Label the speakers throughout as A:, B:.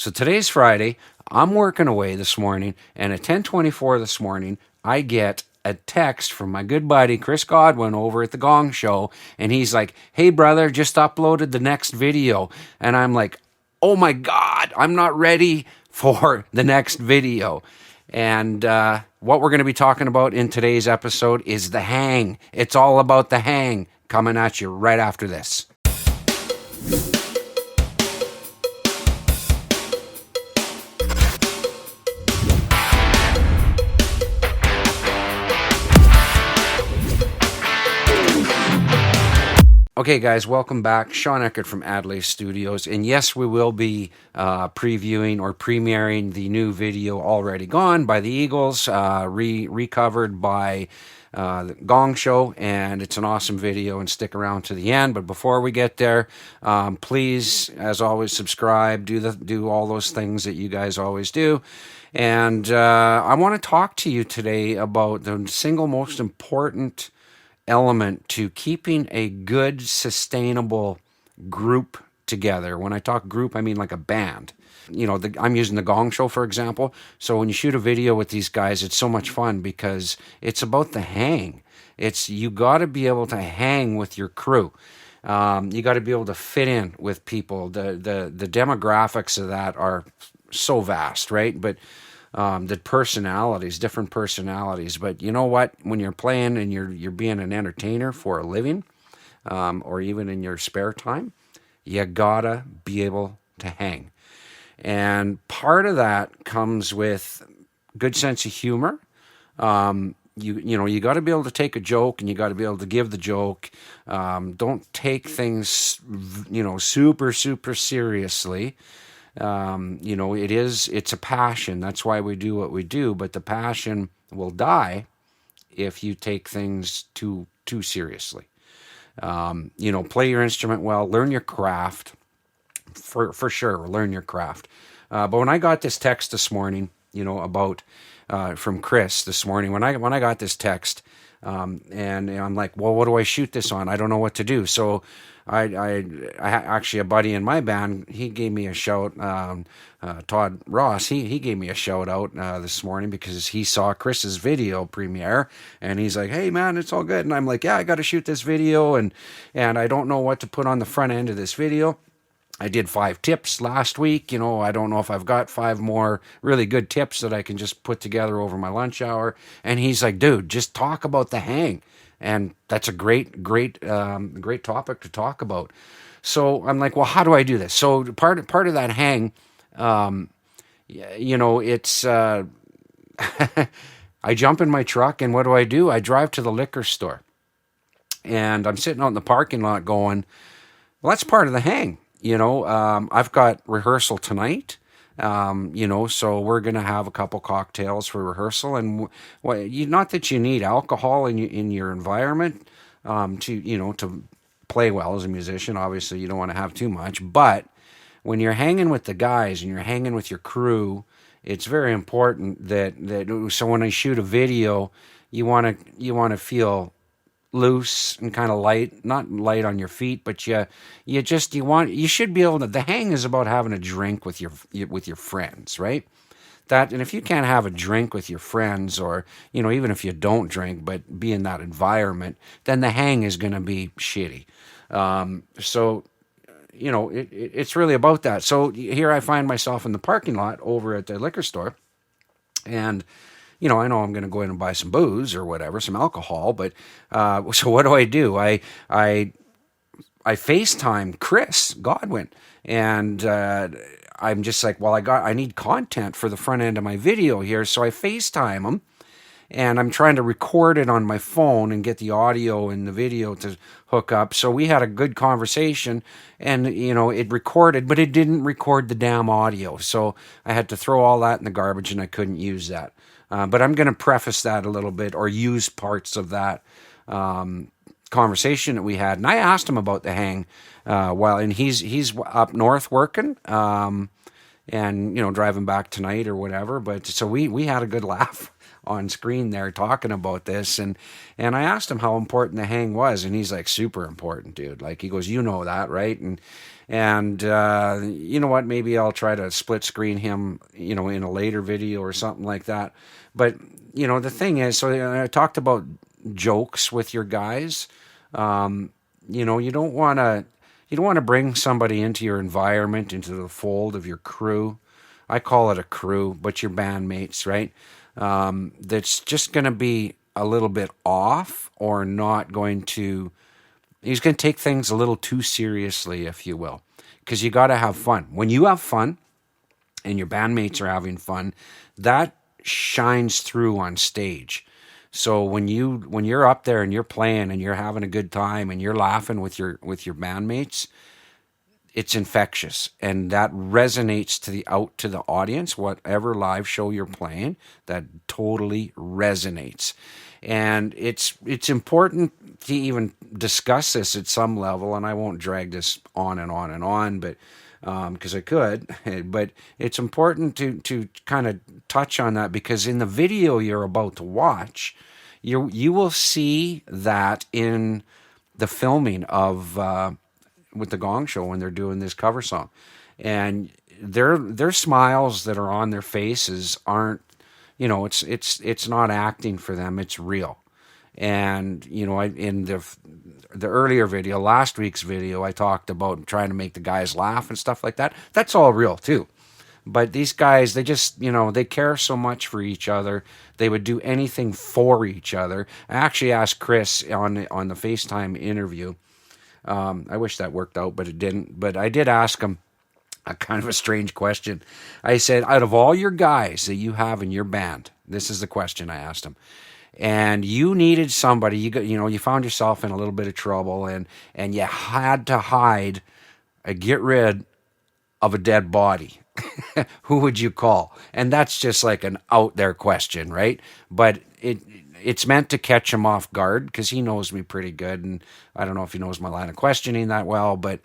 A: So today's Friday. I'm working away this morning, and at 10:24 this morning, I get a text from my good buddy Chris Godwin over at the Gong Show, and he's like, "Hey brother, just uploaded the next video." And I'm like, "Oh my God, I'm not ready for the next video." And what we're going to be talking about in today's episode is the hang. It's all about the hang, coming at you right after this. Okay, guys, welcome back. Sean Eckert from Adelaide Studios. And yes, we will be previewing or premiering the new video Already Gone by the Eagles, recovered by the Gong Show. And it's an awesome video, and stick around to the end. But before we get there, please, as always, subscribe, do all those things that you guys always do. And I want to talk to you today about the single most important element to keeping a good, sustainable group together. When I talk group, I mean like a band. You know, I'm using the Gong Show, for example. So when you shoot a video with these guys, it's so much fun because it's about the hang. You got to be able to hang with your crew. You got to be able to fit in with people. The demographics of that are so vast, right? But different personalities. But you know what? When you're playing and you're being an entertainer for a living, or even in your spare time, you gotta be able to hang. And part of that comes with good sense of humor. You got to be able to take a joke, and you got to be able to give the joke. Don't take things, super, super seriously. It's a passion. That's why we do what we do. But the passion will die if you take things too seriously. Play your instrument well, learn your craft, for sure, learn your craft. But when I got this text this morning, about from Chris this morning, when I got this text, and I'm like, well, what do I shoot this on? I don't know what to do. So I actually, a buddy in my band, he gave me a shout. Todd Ross, he gave me a shout out this morning because he saw Chris's video premiere, and he's like, "Hey man, it's all good." And I'm like, "Yeah, I got to shoot this video, and I don't know what to put on the front end of this video. I did 5 tips last week. I don't know if I've got 5 more really good tips that I can just put together over my lunch hour." And he's like, "Dude, just talk about the hang." And that's a great topic to talk about. So I'm like, well, how do I do this? So part of that hang, it's I jump in my truck, and what do? I drive to the liquor store, and I'm sitting out in the parking lot going, well, that's part of the hang. I've got rehearsal tonight. So we're going to have a couple cocktails for rehearsal, and not that you need alcohol in your environment, to play well as a musician. Obviously you don't want to have too much, but when you're hanging with the guys and you're hanging with your crew, it's very important that so when I shoot a video, you want to feel loose and kind of light, not light on your feet, but you should be able to. The hang is about having a drink with your friends, right? And if you can't have a drink with your friends, or even if you don't drink but be in that environment, then the hang is going to be shitty. It's really about that. So here I find myself in the parking lot over at the liquor store, and I know I'm going to go in and buy some booze or whatever, some alcohol, but so what do? I FaceTime Chris Godwin, and I'm just like, well, I need content for the front end of my video here, so I FaceTime him, and I'm trying to record it on my phone and get the audio and the video to hook up. So we had a good conversation, and it recorded, but it didn't record the damn audio, so I had to throw all that in the garbage, and I couldn't use that. But I'm going to preface that a little bit, or use parts of that conversation that we had. And I asked him about the hang, and he's up north working, and driving back tonight or whatever. But so we had a good laugh on screen there talking about this, and I asked him how important the hang was, and he's like, super important, dude. Like, he goes, that, right? And you know what? Maybe I'll try to split screen him, in a later video or something like that. But the thing is, so I talked about jokes with your guys. You don't want to bring somebody into your environment, into the fold of your crew. I call it a crew, but your bandmates, right? That's just going to be a little bit off, or not going to. He's going to take things a little too seriously, if you will, because you got to have fun. When you have fun, and your bandmates are having fun, that shines through on stage. So when you're up there and you're playing and you're having a good time and you're laughing with your bandmates, it's infectious, and that resonates to the audience. Whatever live show you're playing, that totally resonates. And it's important to even discuss this at some level, and I won't drag this on and on and on, but because I could, but it's important to kind of touch on that, because in the video you're about to watch, you will see that in the filming of with the Gong Show when they're doing this cover song, and their smiles that are on their faces aren't, it's not acting for them, it's real. And in the earlier video, last week's video, I talked about trying to make the guys laugh and stuff like that. That's all real too. But these guys, they just, they care so much for each other. They would do anything for each other. I actually asked Chris on the FaceTime interview. I wish that worked out, but it didn't. But I did ask him a kind of a strange question. I said, out of all your guys that you have in your band, this is the question I asked him. And you needed somebody, you found yourself in a little bit of trouble, and you had to get rid of a dead body. Who would you call? And that's just like an out there question, right? But it's meant to catch him off guard, because he knows me pretty good, and I don't know if he knows my line of questioning that well, but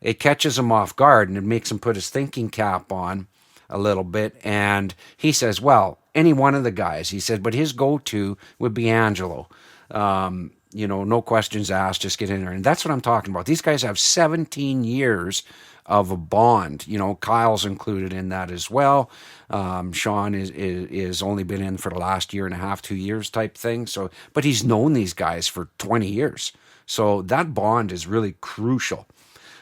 A: it catches him off guard, and it makes him put his thinking cap on a little bit. And he says, well, any one of the guys, he said, but his go-to would be Angelo. No questions asked, just get in there. And that's what I'm talking about. These guys have 17 years of a bond. Kyle's included in that as well. Sean is only been in for the last year and a half, 2 years type thing. So, but he's known these guys for 20 years. So that bond is really crucial.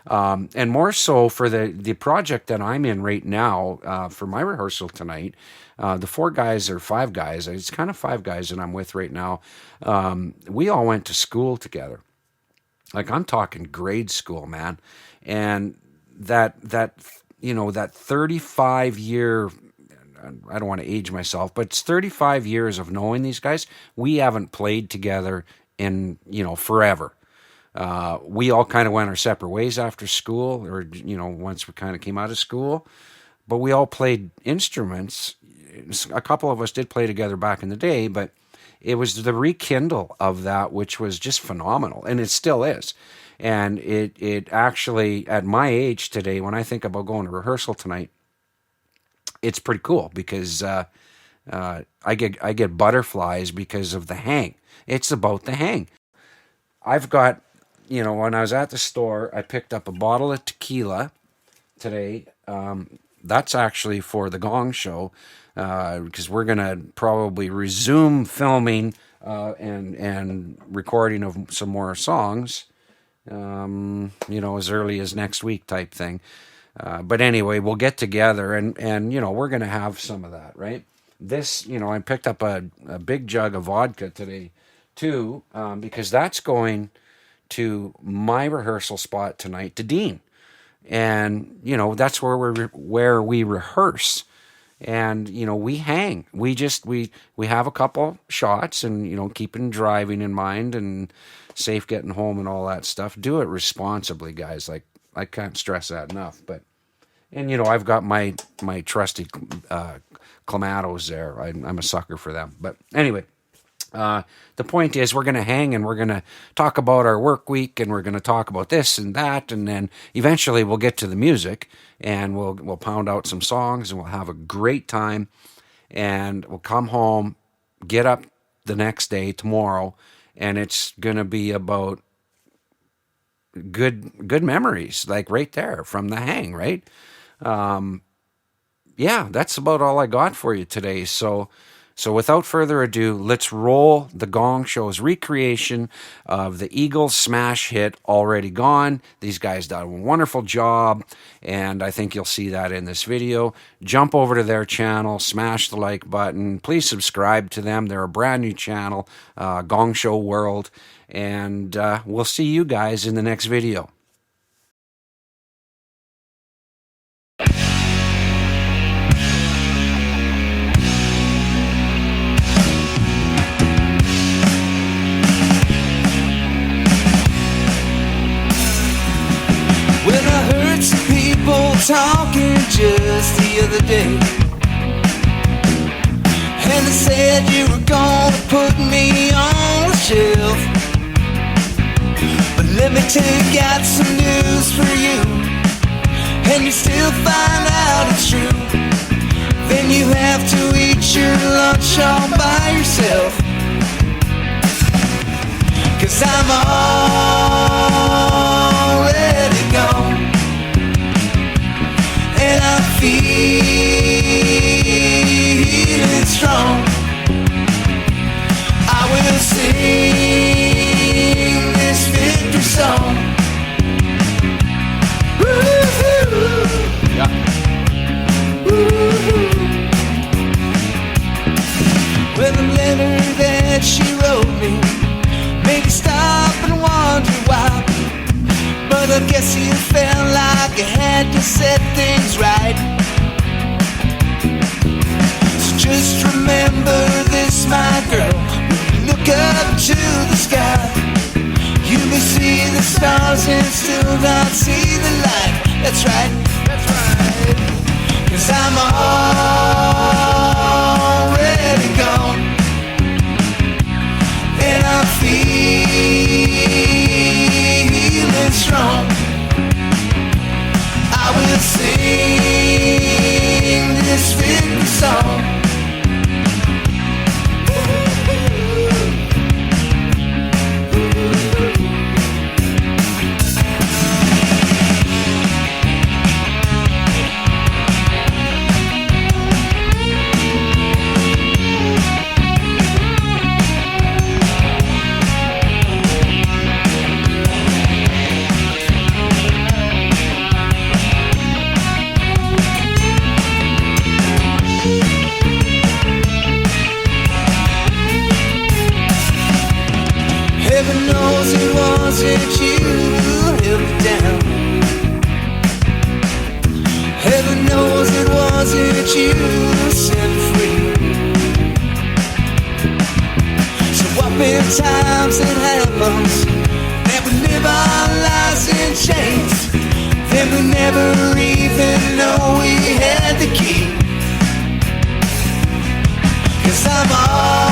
A: And more so for the project that I'm in right now, for my rehearsal tonight, the 4 guys or 5 guys, it's kind of 5 guys that I'm with right now. We all went to school together. Like, I'm talking grade school, man. And that 35 year, I don't want to age myself, but it's 35 years of knowing these guys. We haven't played together in, forever. We all kind of went our separate ways after school, or, once we kind of came out of school, but we all played instruments. A couple of us did play together back in the day, but it was the rekindle of that, which was just phenomenal, and it still is. And it actually, at my age today, when I think about going to rehearsal tonight, it's pretty cool, because I get butterflies because of the hang. It's about the hang. I've got, when I was at the store, I picked up a bottle of tequila today. That's actually for the Gong Show, because we're going to probably resume filming and recording of some more songs, as early as next week type thing. But anyway, we'll get together and we're going to have some of that, right? This, I picked up a big jug of vodka today too, because that's going to my rehearsal spot tonight, to Dean. And, that's where we rehearse. And, we hang. We have a couple shots, and, keeping driving in mind and safe getting home and all that stuff. Do it responsibly, guys. Like, I can't stress that enough. But, and, I've got my trusty Clamatos there. I'm a sucker for them. But anyway, The point is, we're going to hang and we're going to talk about our work week, and we're going to talk about this and that, and then eventually we'll get to the music, and we'll pound out some songs, and we'll have a great time, and we'll come home, get up the next day, tomorrow, and it's going to be about good memories, like right there from the hang, right? Yeah, that's about all I got for you today. So without further ado, let's roll the Gong Show's recreation of the Eagles smash hit Already Gone. These guys did a wonderful job, and I think you'll see that in this video. Jump over to their channel, smash the like button. Please subscribe to them. They're a brand new channel, Gong Show World, and we'll see you guys in the next video.
B: When I heard some people talking just the other day, and they said you were gonna put me on the shelf. But let me tell you, got some news for you, and you still find out it's true. Then you have to eat your lunch all by yourself. 'Cause I'm already gone, and I'm feeling strong. I will sing this victory song. Woo-hoo.
A: Yeah.
B: Woo-hoo. Well, the letter that she wrote me made me stop and wonder why. But I guess you felt like you had to set things right. So just remember this, my girl. When you look up to the sky, you may see the stars and still not see the light. That's right, that's right. 'Cause I'm already gone, and I'm feeling strong. I will sing this victory song. Heaven knows it wasn't you who held me down. Heaven knows it wasn't you who set me free. So often times it happens that we live our lives in chains, then we never even know we had the key. 'Cause I'm all